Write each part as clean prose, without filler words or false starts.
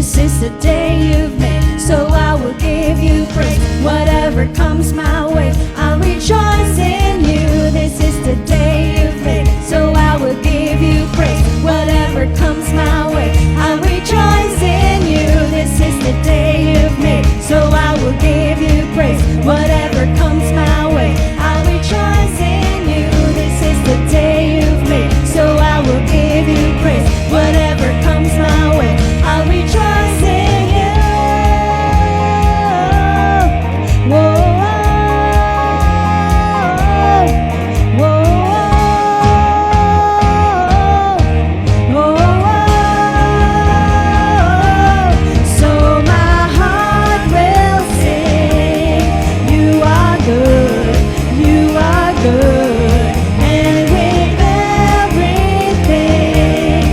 This is the day you've made, so I will give you praise. Whatever comes my way, I'll rejoice in you. This is the day you've made, so I will give you praise. Whatever comes my way, I'll rejoice in you. This is the day you've made, so I will give you praise. Whatever comes my way, I'll rejoice in you. This is the day you've made, so I will give you praise. Whatever comes my way, I'll rejoice in you. Whoa, whoa, whoa, whoa. So my heart will sing. You are good, you are good, and with everything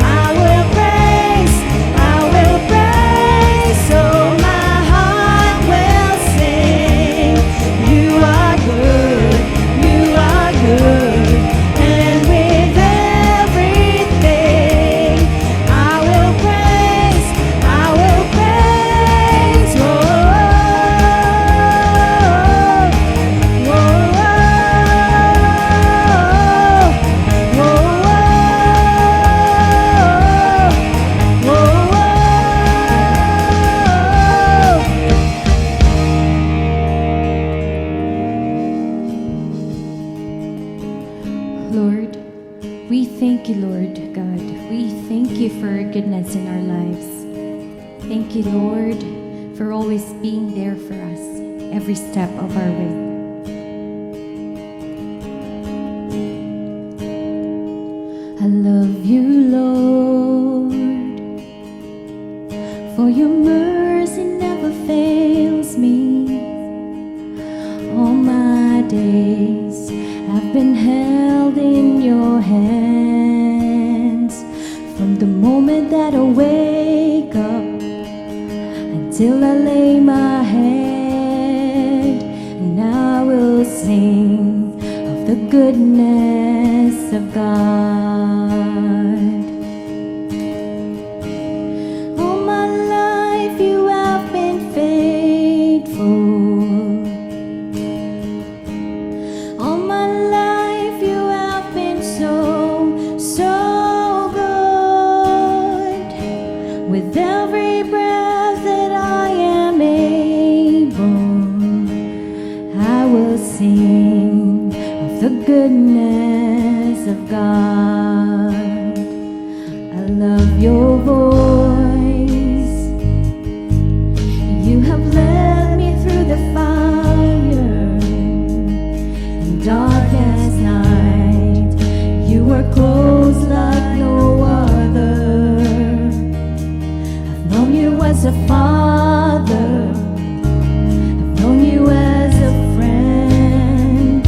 I will praise, I will praise. So my heart will sing. You are good, you are good, and with everything I will praise, I will praise. Whoa, whoa, Lord, we thank you, Lord God. We thank you for your goodness in our lives. Thank you, Lord, for always being there for us every step of our way. I love you, Lord, for your mercy never fails me. All my days I've been held in your hands, from the moment that I wake up until I lay my head, and I will sing of the goodness of God. All my life you have been faithful. All my life you have been so, so good. With every breath that I am able, I will sing of the goodness of God. I love your voice. You have led me through the fire and darkest night. You were close like no other. I've known you as a father, I've known you as a friend.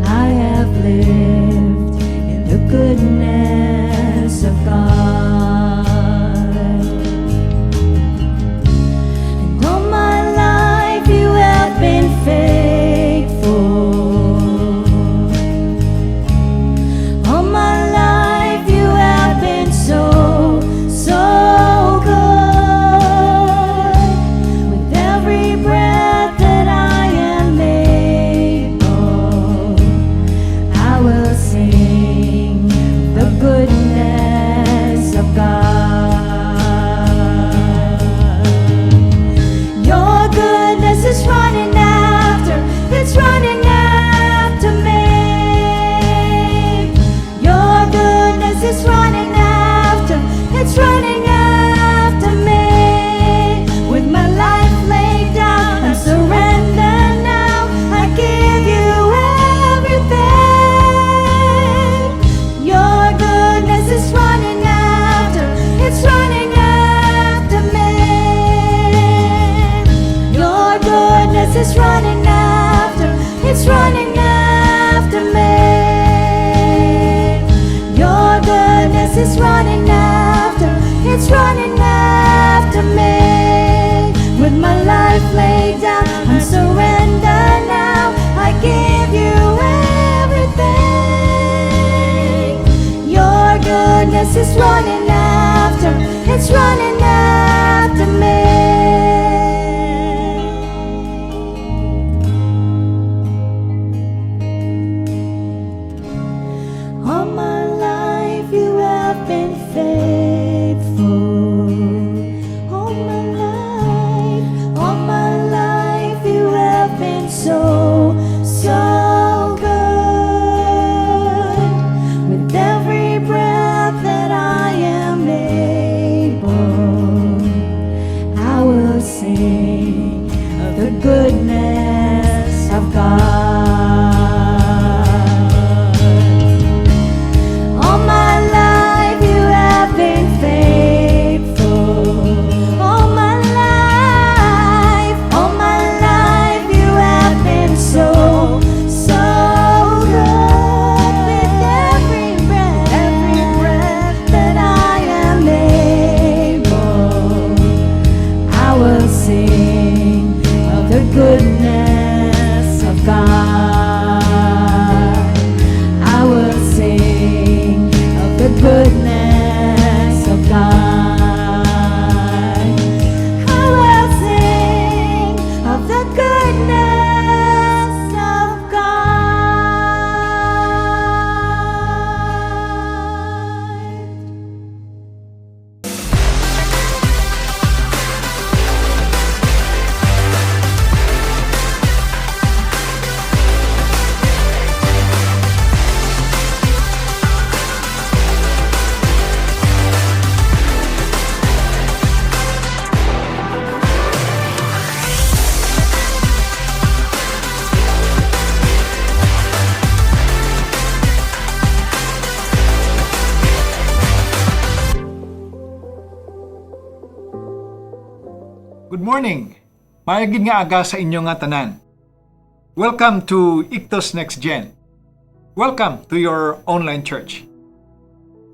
I have lived in the goodness of God. And all my life you have been faithful. All my life you have been so, so good. With every breath that I am able, I will sing the goodness of God. Your goodness is running after, it's running after me. Your goodness is running after, it's running after me. With my life laid down, I surrender now. I give you everything. Your goodness is running after, it's running after me. Your goodness is running after, it's running after me. Your goodness is running after, it's running after me. With my life laid down, I'm surrender now. I give you everything. Your goodness is running after, it's running after. been so, so good. With every breath that I am able, I will sing of the goodness of God. All my life you have been faithful. All my life you have been so, so good. With every breath that I am able, I will sing of the goodness of God. I will sing of the goodness of God. I will sing of the goodness of God. Good morning! Maayagid nga aga sa inyo nga tanan. Welcome to Ictus Next Gen. Welcome to your online church.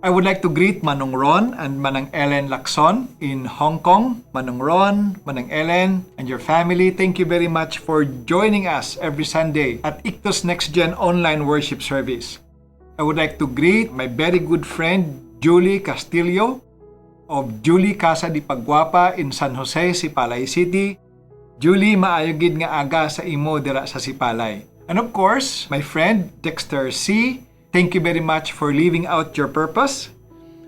I would like to greet Manong Ron and Manang Ellen Lacson in Hong Kong. Manong Ron, Manang Ellen, and your family, thank you very much for joining us every Sunday at Ictus Next Gen online worship service. I would like to greet my very good friend Julie Castillo of Julie Casa di Pagguapa in San Jose, Sipalay City. Julie, maayogid nga aga sa imo dira sa Sipalay. And of course, my friend Dexter C. Thank you very much for living out your purpose.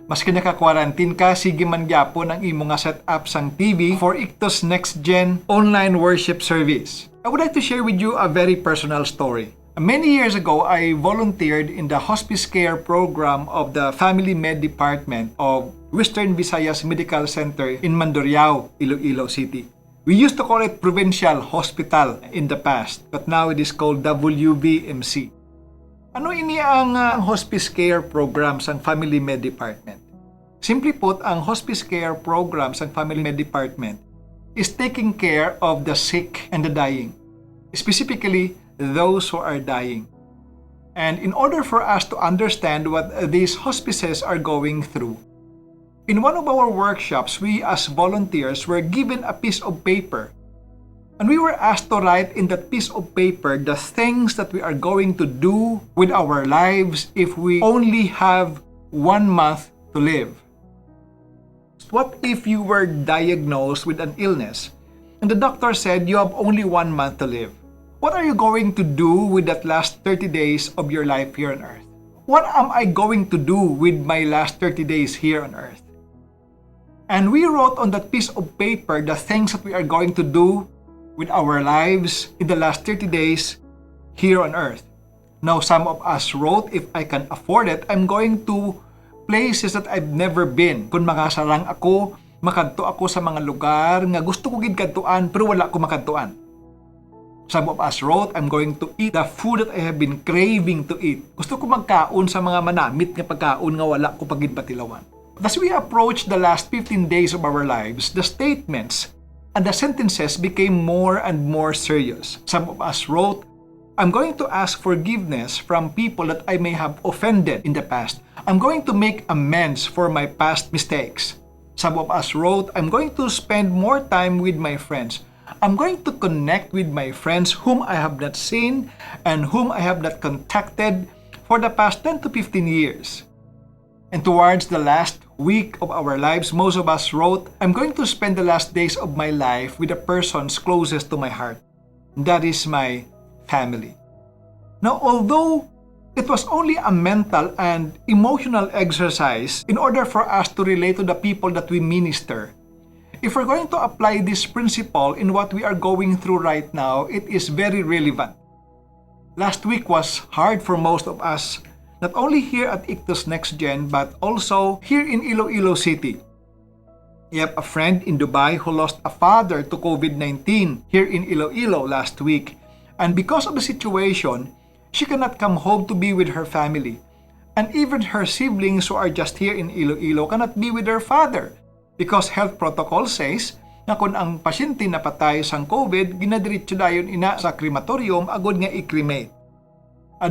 Maski naka-quarantine ka, sige man gyapon ang imo nga setup sang TV for Ictus Next Gen online worship service. I would like to share with you a very personal story. Many years ago, I volunteered in the hospice care program of the Family Med Department of Western Visayas Medical Center in Mandurriao, Iloilo City. We used to call it Provincial Hospital in the past, but now it is called WVMC. Ano ini ang hospice care program sa Family Med Department? Simply put, ang hospice care program sa Family Med Department is taking care of the sick and the dying, specifically those who are dying. And in order for us to understand what these hospices are going through, in one of our workshops, we as volunteers were given a piece of paper. And we were asked to write in that piece of paper the things that we are going to do with our lives if we only have 1 month to live. What if you were diagnosed with an illness and the doctor said you have only 1 month to live? What are you going to do with that last 30 days of your life here on earth? What am I going to do with my last 30 days here on earth? And we wrote on that piece of paper the things that we are going to do with our lives in the last 30 days here on earth. Now, some of us wrote, if I can afford it, I'm going to places that I've never been. Kung makasarang ako, makadto ako sa mga lugar nga gusto ko gid kadtuan pero wala ko makadtuan. Some of us wrote, I'm going to eat the food that I have been craving to eat. Gusto ko magkaon sa mga manamit nga pagkaon nga wala ko pagid patilawan. As we approach the last 15 days of our lives, the statements and the sentences became more and more serious. Some of us wrote, I'm going to ask forgiveness from people that I may have offended in the past. I'm going to make amends for my past mistakes. Some of us wrote, I'm going to spend more time with my friends. I'm going to connect with my friends whom I have not seen and whom I have not contacted for the past 10 to 15 years. And towards the last week of our lives, most of us wrote, I'm going to spend the last days of my life with the persons closest to my heart. That is my family. Now, although it was only a mental and emotional exercise in order for us to relate to the people that we minister, if we're going to apply this principle in what we are going through right now, it is very relevant. Last week was hard for most of us, not only here at Ictus Next Gen, but also here in Iloilo City. We have a friend in Dubai who lost a father to COVID-19 here in Iloilo last week. And because of the situation, she cannot come home to be with her family. And even her siblings who are just here in Iloilo cannot be with their father because health protocol says na kung ang pasyente napatay sang COVID, ginadiretso dayon ina sa crematorium agod nga i-cremate.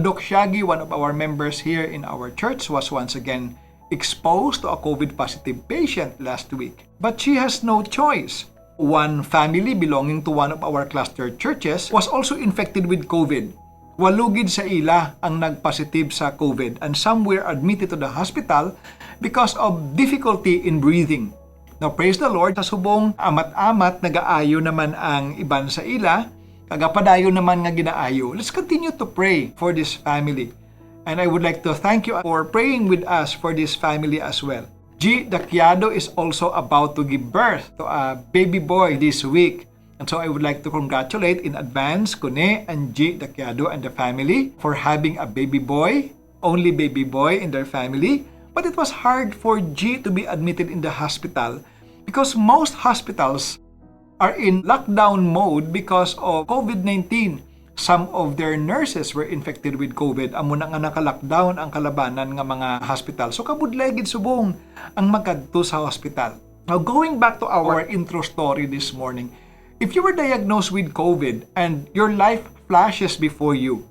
Doc Shaggy, one of our members here in our church, was once again exposed to a COVID-positive patient last week. But she has no choice. One family belonging to one of our cluster churches was also infected with COVID. Walugid sa ila ang nagpositive sa COVID and some were admitted to the hospital because of difficulty in breathing. Now, praise the Lord, sa subong amat-amat nagaayo naman ang iban sa ila, kagapadayo naman nga ginaayo. Let's continue to pray for this family. And I would like to thank you for praying with us for this family as well. G. Daquiado is also about to give birth to a baby boy this week. And so I would like to congratulate in advance Kune and G. Daquiado and the family for having a baby boy, only baby boy in their family. But it was hard for G to be admitted in the hospital because most hospitals are in lockdown mode because of COVID-19. Some of their nurses were infected with COVID. Amo na nga naka-lockdown ang kalabanan nga mga hospital. So kabudlegid subong ang magkadto sa hospital. Now going back to our intro story this morning, if you were diagnosed with COVID and your life flashes before you,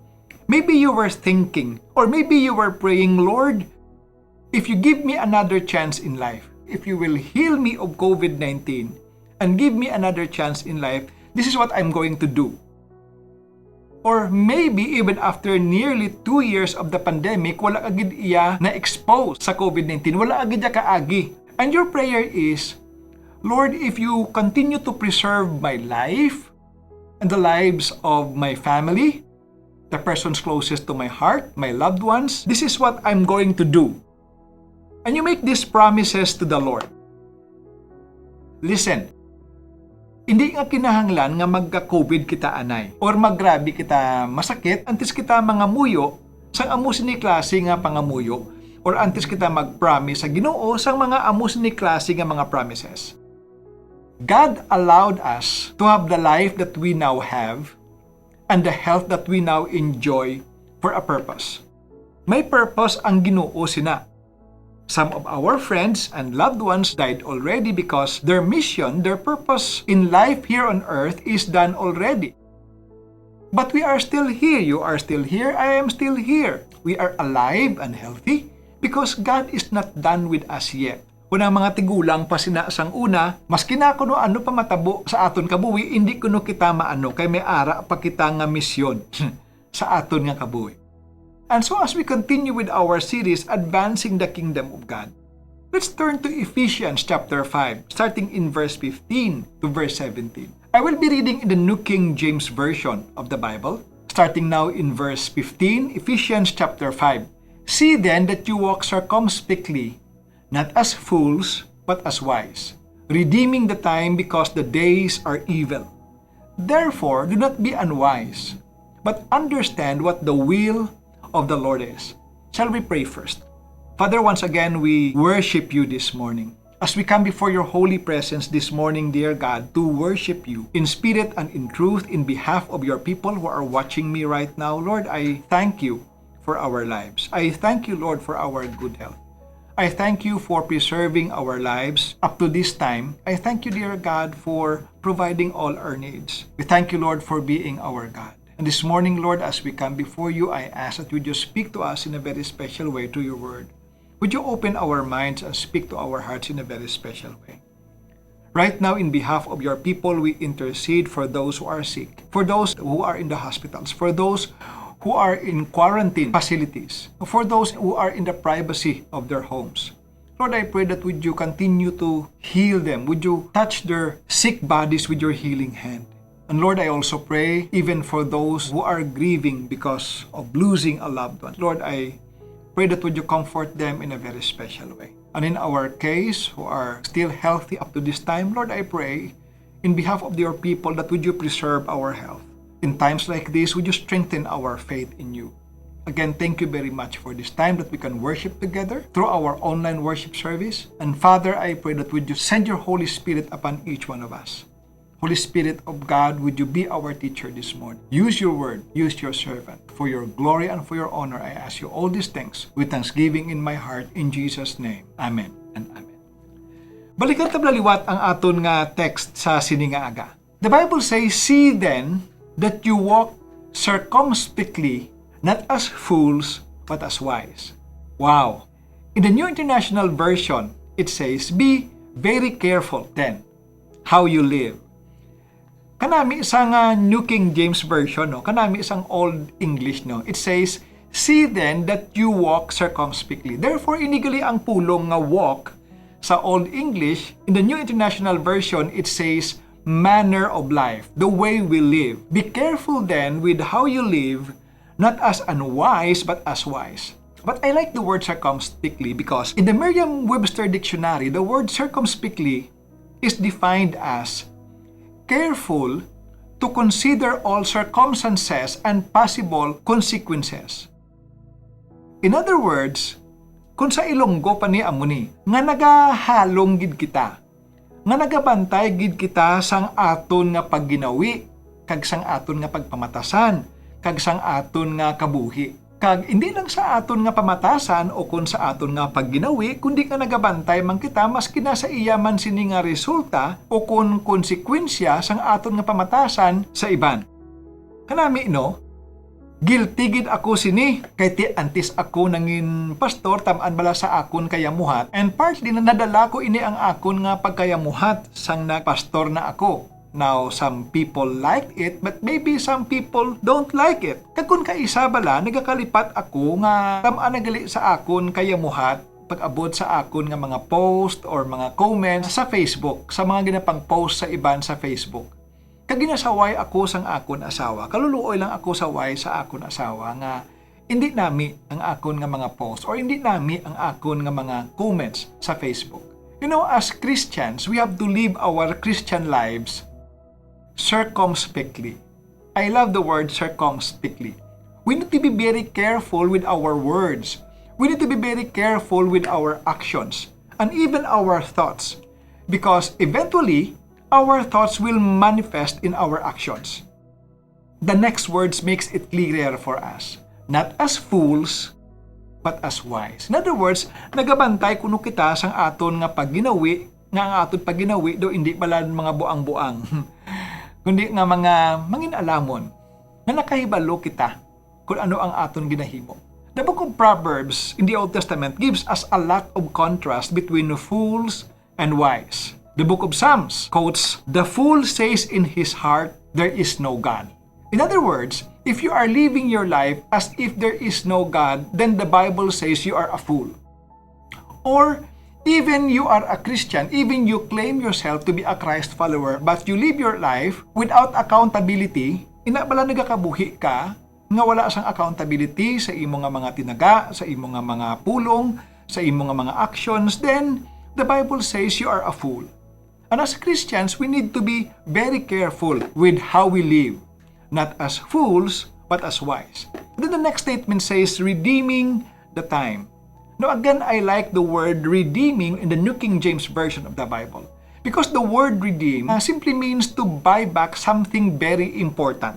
maybe you were thinking or maybe you were praying, Lord, if you give me another chance in life, if you will heal me of COVID-19 and give me another chance in life, this is what I'm going to do. Or maybe even after nearly 2 years of the pandemic, wala agad iya na-expose sa COVID-19. Wala agad iya kaagi. And your prayer is, Lord, if you continue to preserve my life and the lives of my family, the persons closest to my heart, my loved ones, this is what I'm going to do. And you make these promises to the Lord. Listen, hindi nga kinahanglan nga magka-COVID kita anay or maggrabe kita masakit antes kita mangamuyo sang amusin ni klase nga pangamuyo or antes kita mag-promise sa Ginoo sang mga amusin ni klase nga mga promises. God allowed us to have the life that we now have and the health that we now enjoy for a purpose. May purpose ang Ginoo sina. Some of our friends and loved ones died already because their mission, their purpose in life here on earth is done already. But we are still here. You are still here. I am still here. We are alive and healthy because God is not done with us yet. Kung ang mga tigulang pa sinasang una, maski na kuno ano pa matabo sa aton kabuhi, hindi kuno kita maano kay may ara pa kita nga misyon sa aton nga kabuhi. And so as we continue with our series, Advancing the Kingdom of God, let's turn to Ephesians chapter 5, starting in verse 15 to verse 17. I will be reading in the New King James Version of the Bible, starting now in verse 15, Ephesians chapter 5. See then that you walk circumspectly, not as fools, but as wise, redeeming the time because the days are evil. Therefore, do not be unwise, but understand what the will of the Lord is. Shall we pray first? Father, once again, we worship you this morning. As we come before your holy presence this morning, dear God, to worship you in spirit and in truth in behalf of your people who are watching me right now, Lord, I thank you for our lives. I thank you, Lord, for our good health. I thank you for preserving our lives up to this time. I thank you, dear God, for providing all our needs. We thank you, Lord, for being our God. And this morning, Lord, as we come before you, I ask that you just speak to us in a very special way through your word. Would you open our minds and speak to our hearts in a very special way? Right now, in behalf of your people, we intercede for those who are sick, for those who are in the hospitals, for those who are in quarantine facilities, for those who are in the privacy of their homes. Lord, I pray that would you continue to heal them? Would you touch their sick bodies with your healing hand? And Lord, I also pray even for those who are grieving because of losing a loved one. Lord, I pray that would you comfort them in a very special way. And in our case, who are still healthy up to this time, Lord, I pray, in behalf of your people, that would you preserve our health. In times like this, would you strengthen our faith in you? Again, thank you very much for this time that we can worship together through our online worship service. And Father, I pray that would you send your Holy Spirit upon each one of us. Holy Spirit of God, would you be our teacher this morning? Use your word, use your servant. For your glory and for your honor, I ask you all these things with thanksgiving in my heart. In Jesus' name, Amen and Amen. Balikan tablaliwat ang aton nga text sa siningaaga. The Bible says, "See then that you walk circumspectly, not as fools, but as wise." Wow! In the New International Version, it says, "Be very careful then how you live." Kanami isang New King James Version, no? Kanami isang Old English, no? It says, "See then that you walk circumspectly." Therefore, inigali ang pulong nga walk sa Old English. In the New International Version, it says, "Manner of life," the way we live. Be careful then with how you live, not as unwise, but as wise. But I like the word circumspectly because in the Merriam-Webster Dictionary, the word circumspectly is defined as careful to consider all circumstances and possible consequences. In other words, kung sa Ilonggo pa ni amuni, nga nagahalong gid kita, nga nagabantay gid kita sang aton nga pagginawi, kag sang aton nga pagpamatasan, kag sang aton nga kabuhi. Kag hindi lang sa aton nga pamatasan o kung sa aton nga pagginawi, kundi nga nagabantay man kita maski na sa iya man sini nga resulta o kung konsekwensya sang aton nga pamatasan sa iban. Kanami no, guilty gid ako sini kay ti antis ako nangin pastor tamaan bala sa akon kayamuhat, and partly na nadala ko ini ang akon nga pagkayamuhat sang nagpastor na ako. Now, some people like it, but maybe some people don't like it. Kagkun kaisa bala, nagakalipat ako nga tamaan nagali sa akon kayamuhat pag-abot sa akon nga mga post or mga comments sa Facebook, sa mga ginapang post sa iban sa Facebook. Kag ginasaway ako sang akon asawa. Kaluluoy lang ako saway sa akon asawa nga hindi nami ang akon nga mga post or hindi nami ang akon nga mga comments sa Facebook. You know, as Christians, we have to live our Christian lives circumspectly. I love the word circumspectly. We need to be very careful with our words. We need to be very careful with our actions and even our thoughts, because eventually our thoughts will manifest in our actions. The next words makes it clearer for us. Not as fools, but as wise. In other words, nagabantay kuno kita sang aton nga pagginawi, nga ang aton pagginawi do hindi pala mga buang-buang. Kundi nga mga mangin-alamon na nakahibalo kita kung ano ang aton ginahimo. The book of Proverbs in the Old Testament gives us a lot of contrast between fools and wise. The book of Psalms quotes, "The fool says in his heart, there is no God." In other words, if you are living your life as if there is no God, then the Bible says you are a fool. Or even you are a Christian, even you claim yourself to be a Christ follower, but you live your life without accountability, inabala nagakabuhi ka, nga wala sang accountability sa imo nga mga tinaga, sa imo nga mga pulong, sa imo nga mga actions, then the Bible says you are a fool. And as Christians, we need to be very careful with how we live, not as fools, but as wise. Then the next statement says, redeeming the time. Now again, I like the word redeeming in the New King James Version of the Bible. Because the word redeem simply means to buy back something very important.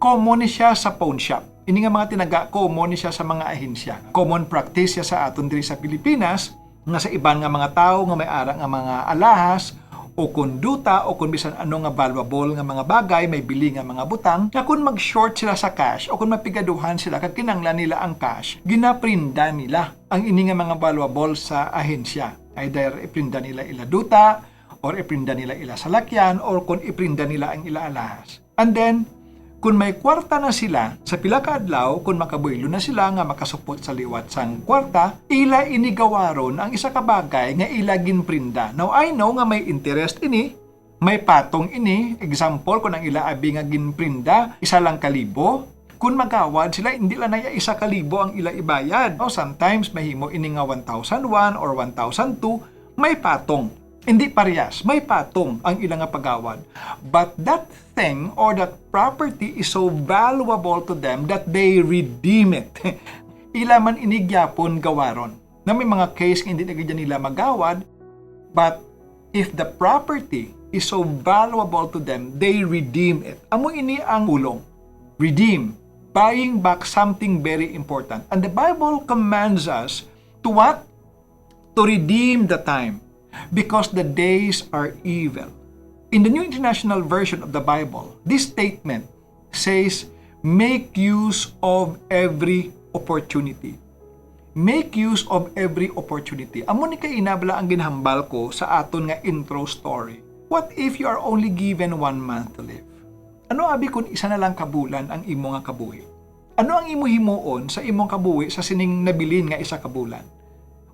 Common siya sa pawn shop. Ini nga mga tinaga, common siya sa mga ahensya. Common practice siya sa aton diri sa Pilipinas, nga sa iban nga mga tao nga may ara nga mga alahas, o konduta, o kung bisan ano nga valuable nga mga bagay, may bili nga mga butang, na kung mag-short sila sa cash, o kung mapigaduhan sila, kag kinanglan nila ang cash, ginaprinda nila ang ini nga mga valuable sa ahensya. Either iprinda nila ila duta, or iprinda nila ila salakyan, or kung iprinda nila ang ila alahas. And then, kung may kwarta na sila, sa pila ka adlaw, kung makabuylo na sila nga makasupot sa liwat sang kwarta, ila inigawaron ang isa ka bagay nga ila ginprinda. Now, I know nga may interest ini, may patong ini. Example, kung ang ila abi nga ginprinda, 1,000,000, Kung magawad sila, hindi lang na isa kalibo ang ila ibayad. O sometimes mahimo ini nga 1,001 or 1,002, may patong. Hindi parehas, may patong ang ilang nga pagawad. But that thing or that property is so valuable to them that they redeem it. Ila man inigyapon gawaron. Na may mga case hindi na ganyan nila magawad, but if the property is so valuable to them, they redeem it. Amo ini ang pulong. Redeem. Buying back something very important. And the Bible commands us to what? To redeem the time. Because the days are evil. In the New International Version of the Bible, this statement says, make use of every opportunity. Make use of every opportunity. Amo ni kay inabla ang ginhambal ko sa aton nga intro story. What if you are only given 1 month to live? Ano abi kung isa na lang kabulan ang imo nga kabuhi? Ano ang imo himuon sa imong kabuhi sa sining nabilin nga isa kabulan?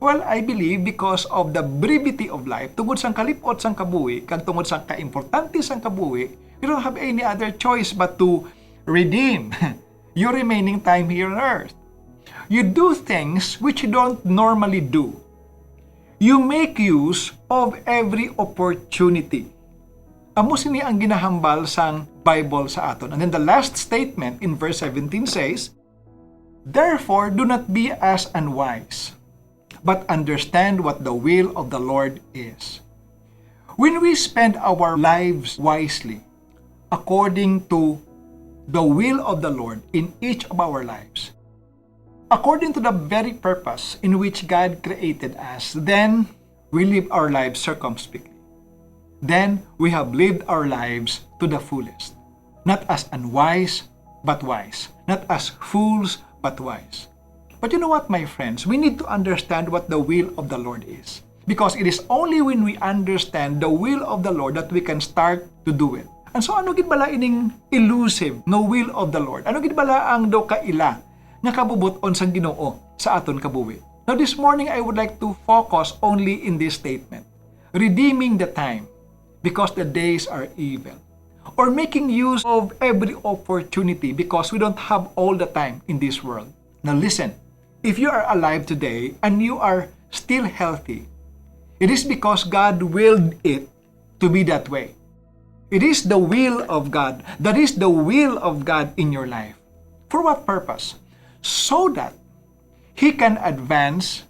Well, I believe because of the brevity of life, tungod sang kalipot sang kabuhi, kag tungod sang kaimportante sang kabuhi, you don't have any other choice but to redeem your remaining time here on earth. You do things which you don't normally do. You make use of every opportunity. Amo sini ang ginahambal sang Bible sa aton. And then the last statement in verse 17 says, therefore, do not be as unwise, but understand what the will of the Lord is. When we spend our lives wisely, according to the will of the Lord in each of our lives, according to the very purpose in which God created us, then we live our lives circumspectly. Then we have lived our lives to the fullest. Not as unwise, but wise. Not as fools, but wise. But you know what, my friends? We need to understand what the will of the Lord is. Because it is only when we understand the will of the Lord that we can start to do it. And so ano gid bala ining elusive no will of the Lord? Ano gid bala ang do kaila nga kabubuton sang Ginoo sa aton kabuhi? Now this morning I would like to focus only in this statement. Redeeming the time because the days are evil. Or making use of every opportunity because we don't have all the time in this world. Now listen, if you are alive today and you are still healthy, it is because God willed it to be that way. It is the will of God. That is the will of God in your life. For what purpose? So that He can advance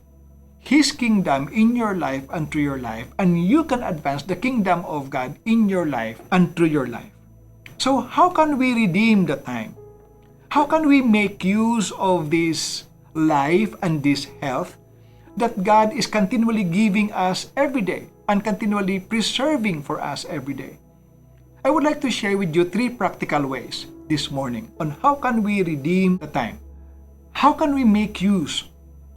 His kingdom in your life and through your life, and you can advance the kingdom of God in your life and through your life. So how can we redeem the time? How can we make use of this life and this health that God is continually giving us every day and continually preserving for us every day? I would like to share with you 3 practical ways this morning on how can we redeem the time. How can we make use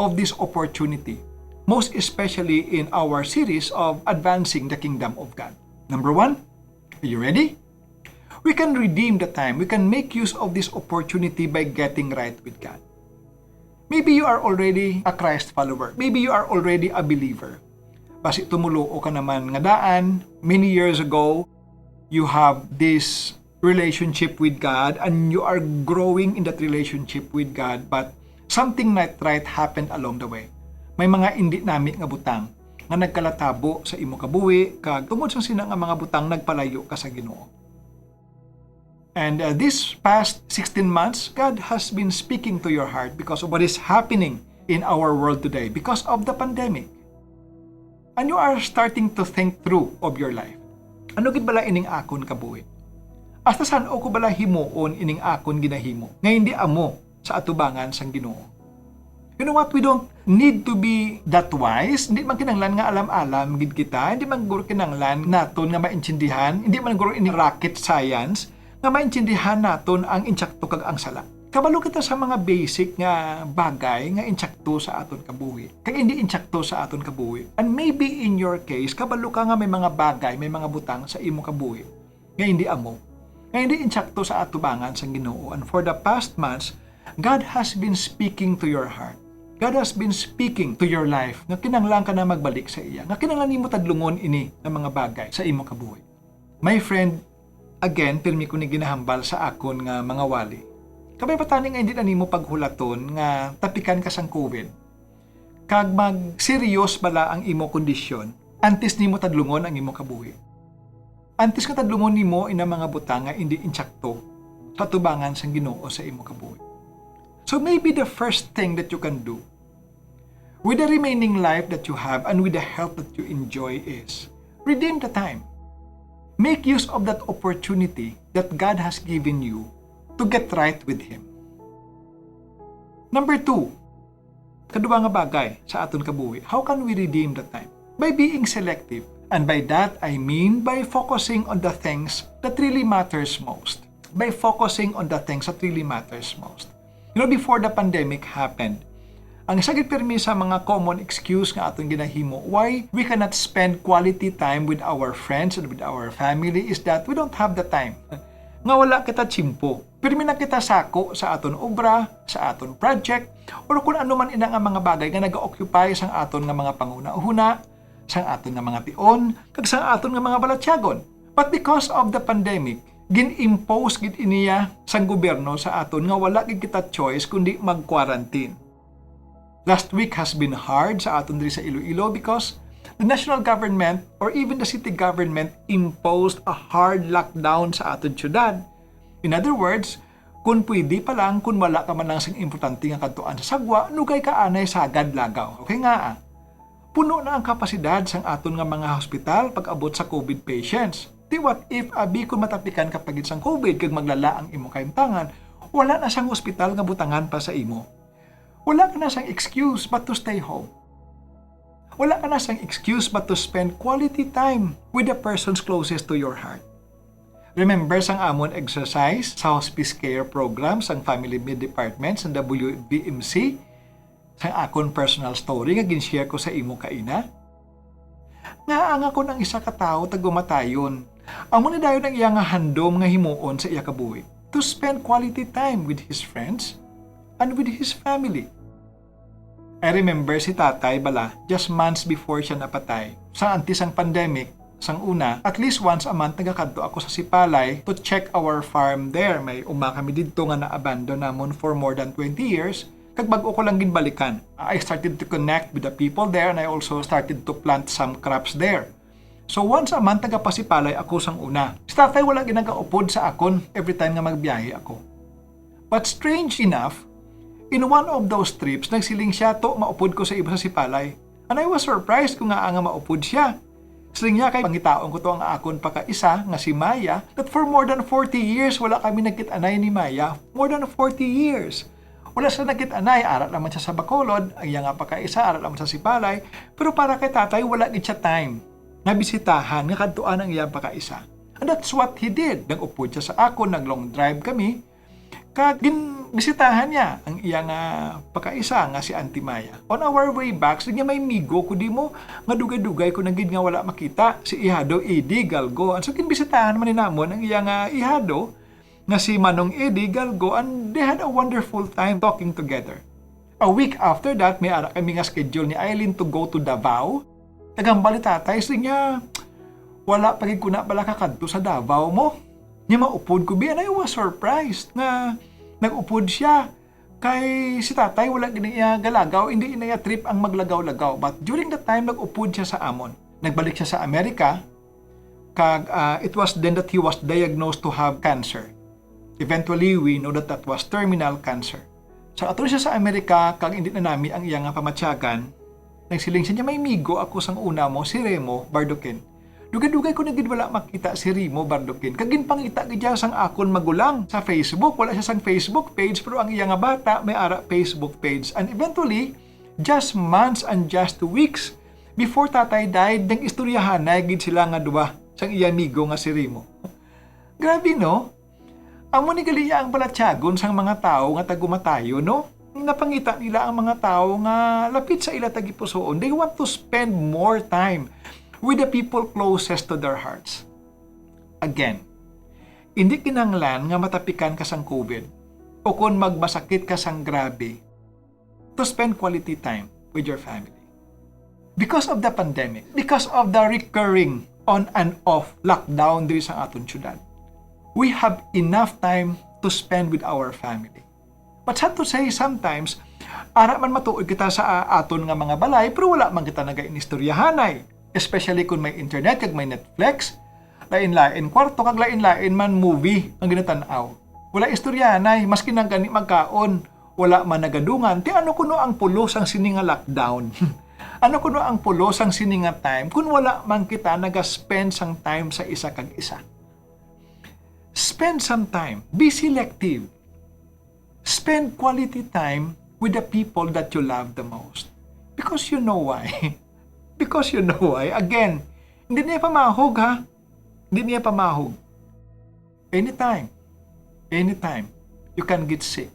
of this opportunity, most especially in our series of advancing the kingdom of God? Number 1, are you ready? We can redeem the time. We can make use of this opportunity by getting right with God. Maybe you are already a Christ follower. Maybe you are already a believer. Basi tumulo ka naman nga daan, many years ago, you have this relationship with God and you are growing in that relationship with God, but something not right happened along the way. May mga hindi nami nga butang nga nagkalatabo sa imo kabuhi, kag tungod sa sina nga mga butang nagpalayo ka sa Ginoo. And this past 16 months, God has been speaking to your heart because of what is happening in our world today because of the pandemic. And you are starting to think through of your life. Ano gid bala ining akon kabuhi? Hasta saan o ko bala himuon ining akon ginahimo nga hindi amo sa atubangan sang Ginoo? You know what? We don't need to be that wise. Hindi man kinanglan nga alam-alam gid kita. Hindi man guro kinanglan naton nga maintindihan. Hindi man guro ini rocket science nga maintindihan naton ang insakto kag ang sala. Kabalo kita sa mga basic nga bagay nga insakto sa aton kabuhi. Kag hindi insakto sa aton kabuhi. And maybe in your case, kabalo ka nga may mga bagay, may mga butang sa imo kabuhi nga hindi amo. Nga hindi insakto sa atubangan sang Ginoo. And for the past months, God has been speaking to your heart. God has been speaking to your life nga kinanglan ka na magbalik sa iya. Nga kinanglan nimo tadlungon ini nga mga bagay sa imo kabuhi. My friend, again, pirmi ko ni ginahambal sa akon nga mga wali. Kabay patani nga hindi na nimo paghulaton nga tapikan ka sang COVID. Kag mag-serious bala ang imo kondisyon, antes nimo tadlungon ang imo kabuhi. Antes nga tadlungon nimo ina mga butang nga hindi insakto patubangan sang Ginoo sa imo kabuhi. So maybe the first thing that you can do with the remaining life that you have and with the health that you enjoy is redeem the time. Make use of that opportunity that God has given you to get right with Him. Number 2, kaduwa nga bagay sa aton kabuhi. How can we redeem the time? By being selective. And by that, I mean by focusing on the things that really matters most. By focusing on the things that really matters most. You know, before the pandemic happened, ang sagit permi sa mga common excuse nga aton ginahimo why we cannot spend quality time with our friends and with our family is that we don't have the time. Nga wala kita tsimpo. Pirmi na kita sako sa aton obra, sa aton project, o kung ano man ina nga mga bagay nga nag-occupy sang aton nga mga panguna-una, sang aton nga mga tion, kag sang aton nga mga balatyagon. But because of the pandemic, gin-impose gid iniya sang gobyerno sa aton nga wala gid kita choice kundi mag-quarantine. Last week has been hard sa aton diri sa Iloilo because the national government or even the city government imposed a hard lockdown sa aton syudad. In other words, kung pwede pa lang, kung wala ka man lang sing importante nga kadtuan sa sagwa, nugay ka anay sagad lagaw. Okay nga puno na ang kapasidad sang aton nga mga hospital pag-abot sa COVID patients. Di what if abi kung matapikan kapag sang COVID kag maglala ang imo kahimtangan, wala na sang hospital nga butangan pa sa imo. Wala ka na sang excuse but to stay home. Wala ka na sang excuse but to spend quality time with the persons closest to your heart. Remember sang amon exercise sa hospice care program sang family med department sang WBMC? Sang akon personal story nga gin-share ko sa imo kaina? Nga ang ako ng isa ka tawo tagumatayon. Amo ni dayon ang iya nga handom nga himuon sa iya kabuhi to spend quality time with his friends and with his family. I remember si tatay bala just months before siya napatay. Sa antes ang pandemic, sang una, at least once a month nagakadto ako sa Sipalay to check our farm there. May kami dito nga na-abandon namon for more than 20 years. Kag bago ko lang ginbalikan, I started to connect with the people there and I also started to plant some crops there. So once a month nagapasipalay ako sang una. Si tatay wala ginagaupod sa akon every time nga magbiyahe ako. But strange enough, in one of those trips, nagsiling siya to maupod ko sa iba sa sipalay. And I was surprised kung nga maupod siya. Siling niya kay pangitaon ko to ang akon pakaisa nga si Maya that for more than 40 years wala kami nagkit-anay ni Maya. More than 40 years. Wala siya nagkit-anay, aral naman siya sa Bacolod, ang iya nga pakaisa, aral naman sa Sipalay, pero para kay tatay, wala gid siya time na bisitahan, nga kadtuan ang iya pakaisa. And that's what he did. Nag-upod siya sa ako, nag-long drive kami, kag bisitahan niya ang iya nga pakaisa nga si Auntie Maya. On our way back, sige may migo, kundi mo, nga dugay-dugay ko nagid nga wala makita, si Ihado Eddie Galgo. And so, kinbisitahan man ni namon ang iya nga Ihado, nga si Manong Eddie Galgo, and they had a wonderful time talking together. A week after that, may ara kami nga schedule ni Eileen to go to Davao. Nagambali tatay, so niya, wala pagig ko na pala kakadto sa Davao mo. Niya maupod ko bi, and I was surprised na nag-upod siya. Kay si tatay, wala giniya galagaw, hindi inaya trip ang maglagaw-lagaw. But during the time, nag-upod siya sa amon. Nagbalik siya sa Amerika, kag it was then that he was diagnosed to have cancer. Eventually, we know that was terminal cancer. Sa ato siya sa Amerika, kag hindi na nami ang iya nga pamatyagan, nagsiling siya, may migo ako sang una mo, si Remo Bardokin. Dugay-dugay ko nagid wala makita si Remo Bardokin. Kagin pangita gidya sang akon magulang sa Facebook. Wala siya sang Facebook page, pero ang iya nga bata may ara Facebook page. And eventually, just months and just weeks before tatay died, nang istoryahan na gid sila nga duwa sang iya migo nga si Remo. Grabe no? Amo ni galiya ang balatyagon sang mga tao nga tagumatayo, no? Napangita nila ang mga tao nga lapit sa ila tagipusoon. They want to spend more time with the people closest to their hearts. Again, hindi kinanglan nga matapikan ka sang COVID o kung magmasakit ka sang grabe to spend quality time with your family. Because of the pandemic, because of the recurring on and off lockdown diri sa aton syudad, we have enough time to spend with our family. But sad to say, sometimes, ara man matuod kita sa aton nga mga balay, pero wala man kita nag-inistoryahanay. Especially kung may internet, kag may Netflix, lain-lain kwarto, kag lain-lain man movie ang ginatanaw. Wala istoryahanay, maski nang gani magkaon, wala man nagadungan. Ti ano kuno ang pulos ang sininga lockdown? Ano kuno ang pulos ang sininga time kung wala man kita naga-spend sang time sa isa kag isa? Spend some time. Be selective. Spend quality time with the people that you love the most. Because you know why. Because you know why. Again, hindi niya pamahog ha. Hindi niya pamahog. Anytime, you can get sick.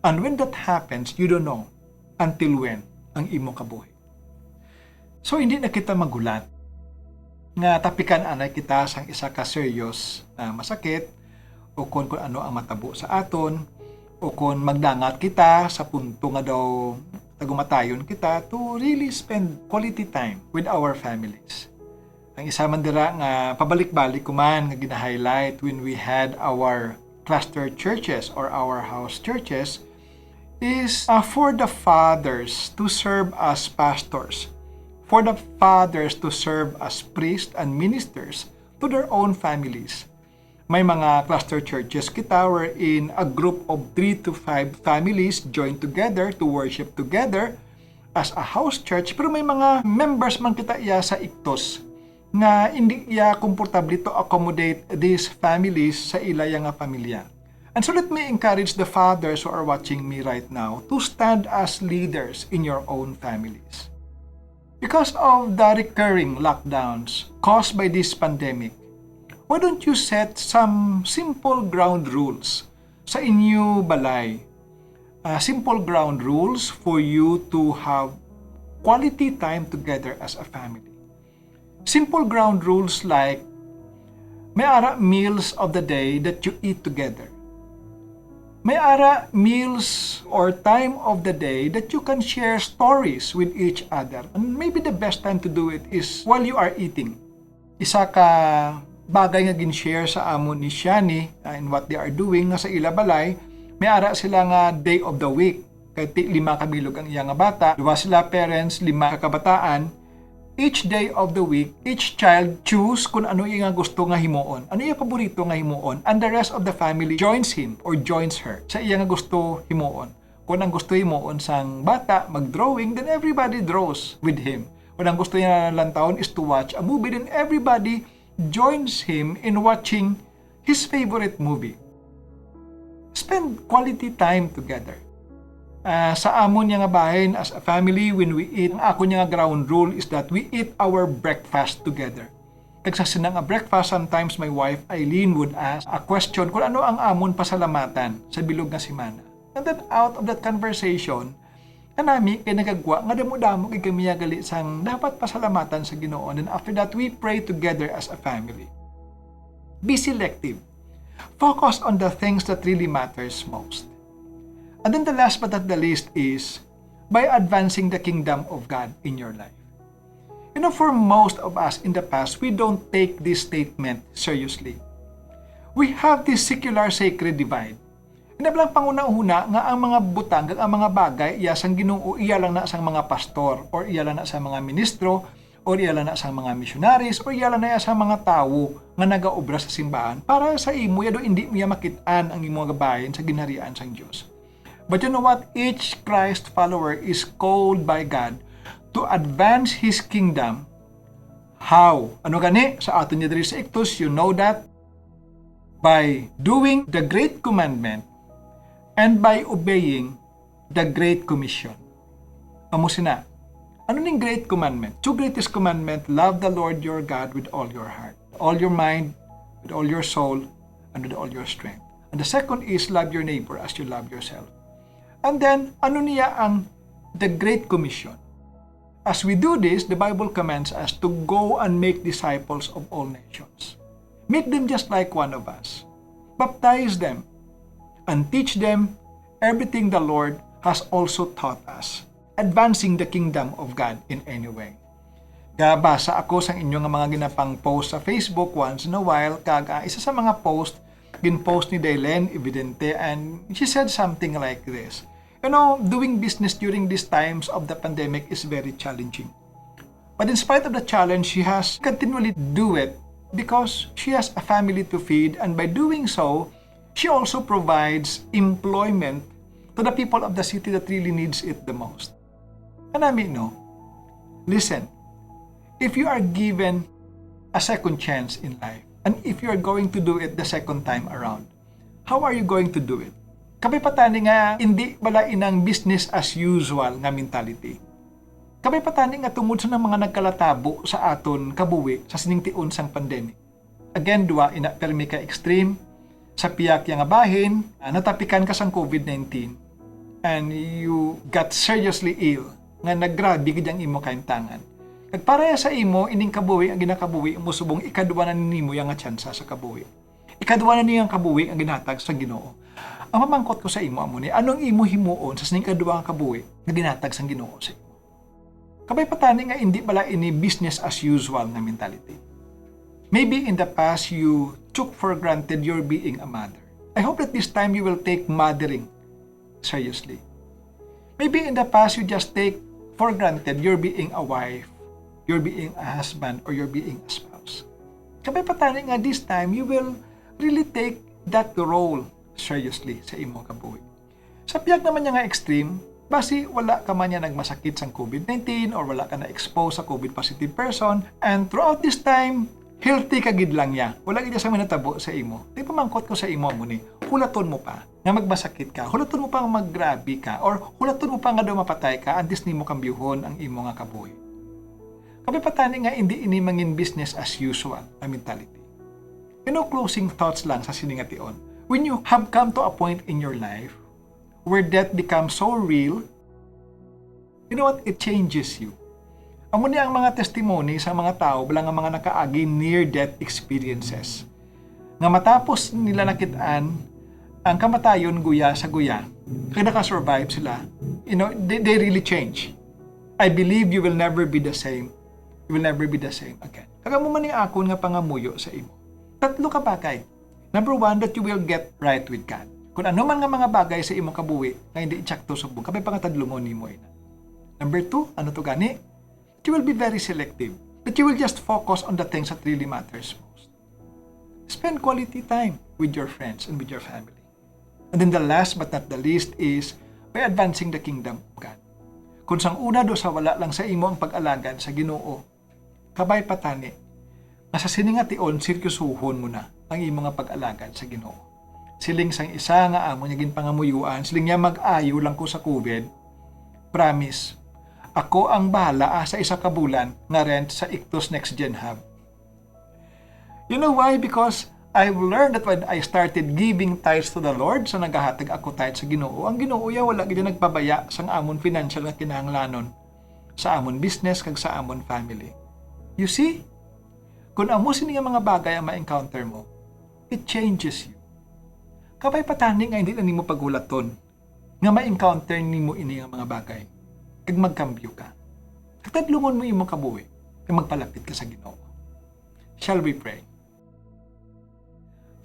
And when that happens, you don't know until when ang imo kabuhi. So, hindi na kita magulat nga tapikan anay kita sang isa ka serious na masakit o kung ano ang matabo sa aton o kung magdangat kita sa punto nga daw tagumatayon kita to really spend quality time with our families. Ang isa man dira nga pabalik-balik kuman nga gina-highlight when we had our cluster churches or our house churches is for the fathers to serve as pastors, for the fathers to serve as priests and ministers to their own families. May mga cluster churches kita wherein a group of 3 to 5 families join together to worship together as a house church, pero may mga members man kita iya sa iktos nga hindi iya komportable to accommodate these families sa ilaya nga pamilya. And so let me encourage the fathers who are watching me right now to stand as leaders in your own families. Because of the recurring lockdowns caused by this pandemic, why don't you set some simple ground rules sa inyo balay? Simple ground rules for you to have quality time together as a family. Simple ground rules like may ara meals of the day that you eat together. May ara meals or time of the day that you can share stories with each other. And maybe the best time to do it is while you are eating. Isa ka bagay nga gin-share sa amon ni Shani in what they are doing nga sa ila balay, may ara sila nga day of the week. Kay 5 kabilog ang iya nga bata, 2 sila parents, 5 ka kabataan. Each day of the week, each child choose kung ano iya nga gusto nga himuon. Ano iya paborito nga himuon, and the rest of the family joins him or joins her sa iya nga gusto himuon. Kung ang gusto himuon sang bata mag-drawing, then everybody draws with him. Kung ang gusto niya lantawon is to watch a movie, then everybody joins him in watching his favorite movie. Spend quality time together. Sa amon niya nga bahin as a family, when we eat, ang ako niya nga ground rule is that we eat our breakfast together. Kag sa sinang breakfast, sometimes my wife Eileen would ask a question kung ano ang amon pasalamatan sa bilog nga simana. And then out of that conversation, kanami kay nagagwa nga damo-damo kay kami gali sang dapat pasalamatan sa Ginoo. And after that, we pray together as a family. Be selective. Focus on the things that really matters most. And then the last but not the least is by advancing the kingdom of God in your life. You know, for most of us in the past, we don't take this statement seriously. We have this secular sacred divide. Inablang panguna-una nga ang mga butang, ang mga bagay, iya sang Ginoo, iya lang na sang mga pastor, or iya lang na sang mga ministro, or iya lang na sang mga missionaries, or iya lang na sang mga tawo nga nagaobra sa simbahan para sa imo yado hindi mo makitaan ang imo gabayan sa ginharian sang Dios. But you know what? Each Christ follower is called by God to advance His kingdom. How? Ano gani? Sa aton niya diri sa Ictus, you know that? By doing the Great Commandment and by obeying the Great Commission. Amo sina. Ano ning Great Commandment? Two greatest commandment, love the Lord your God with all your heart, all your mind, with all your soul, and with all your strength. And the second is love your neighbor as you love yourself. And then, ano niya ang the Great Commission? As we do this, the Bible commands us to go and make disciples of all nations. Make them just like one of us. Baptize them and teach them everything the Lord has also taught us, advancing the kingdom of God in any way. Basa ako sa inyong mga ginapang post sa Facebook once in a while, kaga isa sa mga post ginpost ni Daylen Evidente, and she said something like this. You know, doing business during these times of the pandemic is very challenging. But in spite of the challenge, she has continually do it because she has a family to feed, and by doing so, she also provides employment to the people of the city that really needs it the most. And I mean, no. Listen, if you are given a second chance in life, and if you are going to do it the second time around, how are you going to do it? Kabay patani nga, hindi bala inang business as usual nga mentality. Kabay patani nga tungod sa mga nagkalatabo sa aton kabuhi sa siningtiun sang pandemic. Again, dua ina permi ka extreme, sa piyak yang bahin, natapikan ka sang COVID-19, and you got seriously ill, nga naggrabe gid ang imo kaintangan. Kag para sa imo, ining kabuhi ang ginakabuhi mo subong ikaduwa na nimo yang tsansa sa kabuhi. Ikaduwa na niyang kabuhi ang ginatag sa Ginoo. Ang mamangkot ko sa imo amo ni, anong imo himuon sa sining kaduwa nga kabuhi nga ginatag sa Ginoo sa imo? Kabay patani nga hindi bala ini business as usual nga mentality. Maybe in the past you took for granted your being a mother. I hope that this time you will take mothering seriously. Maybe in the past you just take for granted your being a wife, you're being a husband, or you're being a spouse. Kabay patani nga this time, you will really take that role seriously sa imo kabuhi. Sa piyak naman niya nga extreme, basi wala ka man niya nagmasakit sa COVID-19 or wala ka na-expose sa COVID-positive person, and throughout this time, healthy ka gid lang niya. Wala gid sa manatabo sa imo. Di pamangkot ko sa imo mo ni, hulaton mo pa nga magmasakit ka, hulaton mo pa nga maggrabe ka, or hulaton mo pa nga daw mapatay ka, antes nimo kambyuhon ang imo nga kabuhi. Kabay patani nga hindi ini mangin business as usual ang mentality. You know, closing thoughts lang sa siningation. When you have come to a point in your life where death becomes so real, you know what? It changes you. Amo niya ang mga testimony sa mga tao bilang ang mga nakaagi near-death experiences. Nga matapos nila nakitaan ang kamatayon guya sa guya, kaya naka-survive sila, you know, they really change. I believe you will never be the same. You will never be the same again. Kagamo man ni akon nga pangamuyo sa imo. Tatlo ka bagay. Number one, that you will get right with God. Kung ano man nga mga bagay sa imong kabuhi na hindi itsakto subong, kabay pangatadlungon nimo ina. Number two, ano to gani? You will be very selective. That you will just focus on the things that really matters most. Spend quality time with your friends and with your family. And then the last but not the least is by advancing the kingdom of God. Kung sang una do sa wala lang sa imo ang pag-alagad sa Ginoo, kabay patani, nga sa siningation, sirkusuhon mo na ang imo nga pag-alagad sa Ginoo. Siling sang isa nga amo niya ginpangamuyuan, siling niya mag-ayo lang ko sa COVID, promise, ako ang bahala sa isa ka bulan nga rent sa Ictus Next Gen Hub. You know why? Because I've learned that when I started giving tithes to the Lord, sa nagahatag ako tithes sa Ginoo, ang Ginoo ya wala gid nagpabaya sang amon financial nga kinahanglanon sa amon business kag sa amon family. You see? Kung amo sini nga mga bagay ang ma-encounter mo, it changes you. Kabay patani nga hindi na nimo pagulaton nga ma-encounter nimo ini nga mga bagay. Kag magkambyo ka. Katadlungon mo imong kabuhi kag magpalapit ka sa Ginoo. Shall we pray?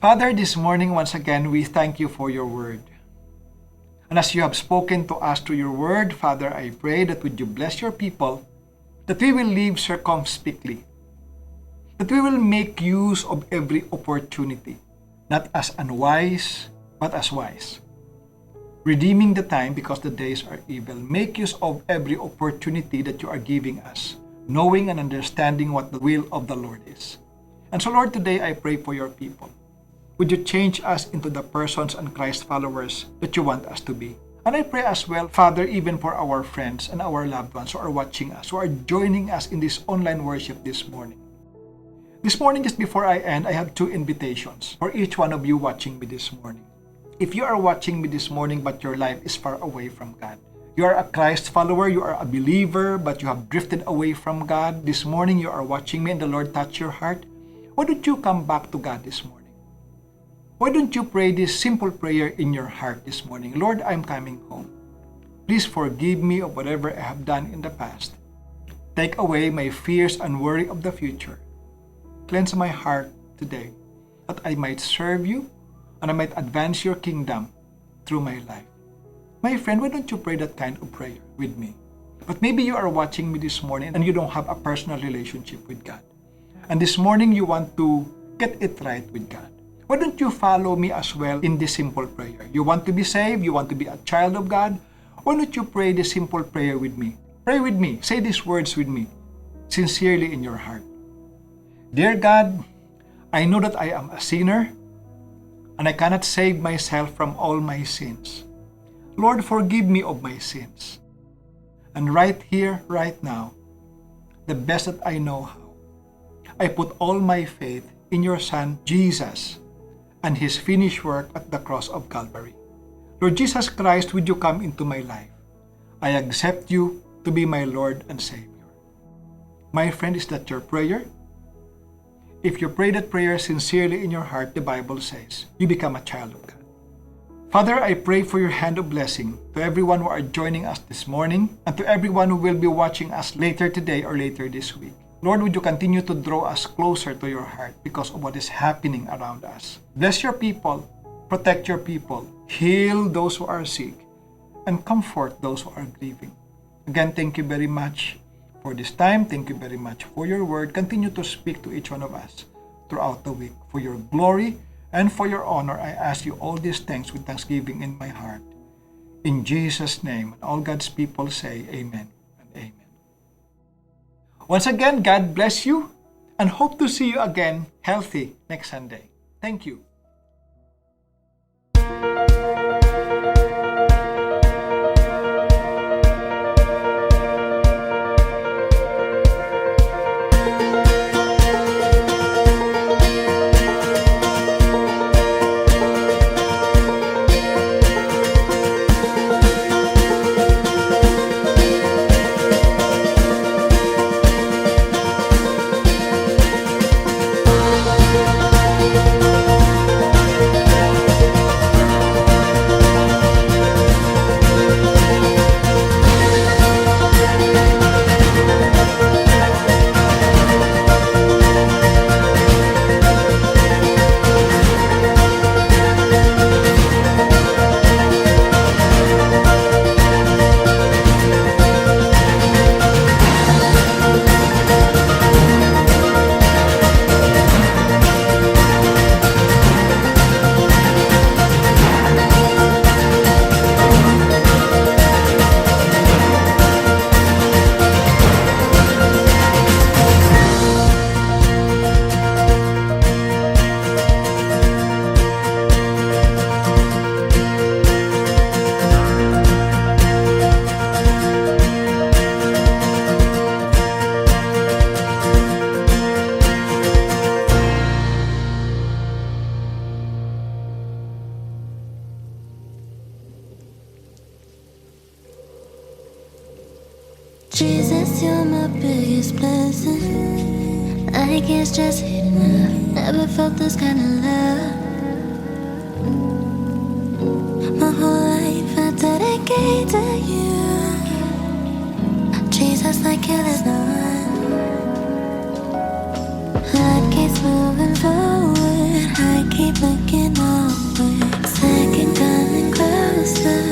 Father, this morning once again we thank you for your word. And as you have spoken to us through your word, Father, I pray that would you bless your people, that we will live circumspectly, that we will make use of every opportunity, not as unwise, but as wise. Redeeming the time because the days are evil. Make use of every opportunity that you are giving us, knowing and understanding what the will of the Lord is. And so, Lord, today I pray for your people. Would you change us into the persons and Christ followers that you want us to be? And I pray as well, Father, even for our friends and our loved ones who are watching us, who are joining us in this online worship this morning. This morning, just before I end, I have two invitations for each one of you watching me this morning. If you are watching me this morning but your life is far away from God, you are a Christ follower, you are a believer, but you have drifted away from God. This morning, you are watching me and the Lord touched your heart. Why don't you come back to God this morning? Why don't you pray this simple prayer in your heart this morning? Lord, I'm coming home. Please forgive me of whatever I have done in the past. Take away my fears and worry of the future. Cleanse my heart today, that I might serve you, and I might advance your kingdom through my life. My friend, why don't you pray that kind of prayer with me? But maybe you are watching me this morning and you don't have a personal relationship with God. And this morning you want to get it right with God. Why don't you follow me as well in this simple prayer? You want to be saved? You want to be a child of God? Why don't you pray this simple prayer with me? Pray with me. Say these words with me, sincerely in your heart. Dear God, I know that I am a sinner and I cannot save myself from all my sins. Lord, forgive me of my sins. And right here, right now, the best that I know how, I put all my faith in your Son, Jesus, and His finished work at the cross of Calvary. Lord Jesus Christ, would you come into my life? I accept you to be my Lord and Savior. My friend, is that your prayer? If you pray that prayer sincerely in your heart, the Bible says, you become a child of God. Father, I pray for your hand of blessing to everyone who are joining us this morning and to everyone who will be watching us later today or later this week. Lord, would you continue to draw us closer to your heart because of what is happening around us. Bless your people, protect your people, heal those who are sick, and comfort those who are grieving. Again, thank you very much for this time. Thank you very much for your word. Continue to speak to each one of us throughout the week. For your glory and for your honor, I ask you all these things with thanksgiving in my heart. In Jesus' name, and all God's people say amen and amen. Once again, God bless you and hope to see you again healthy next Sunday. Thank you. Jesus, you're my biggest blessing. I can't stress it enough. Never felt this kind of love. My whole life I dedicate to you. Jesus, like you, there's no one. Life keeps moving forward. I keep looking onward. Second coming closer.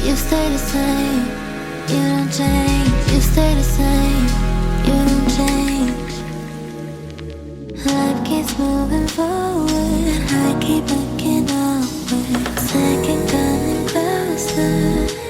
You stay the same. You don't change. You stay the same. You don't change. Life keeps moving forward. I keep looking upward. Second coming closer.